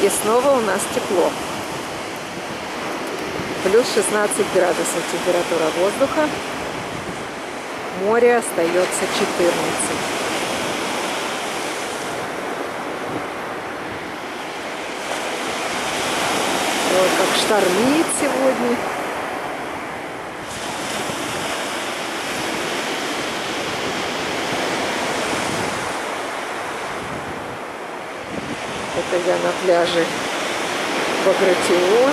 И снова у нас тепло. Плюс 16 градусов температура воздуха. Море остается 14. Вот как штормит сегодня. Это я на пляже Багратион.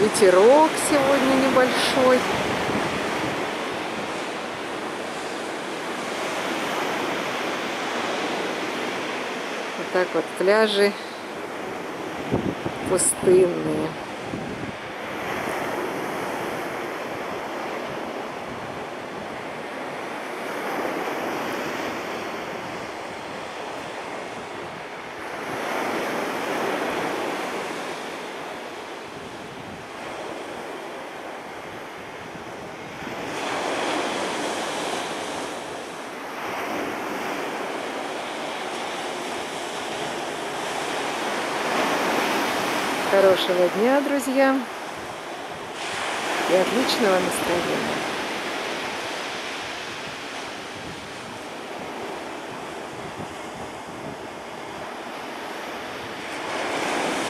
Ветерок сегодня небольшой. Вот так вот пляжи пустынные. Хорошего дня, друзья, и отличного настроения.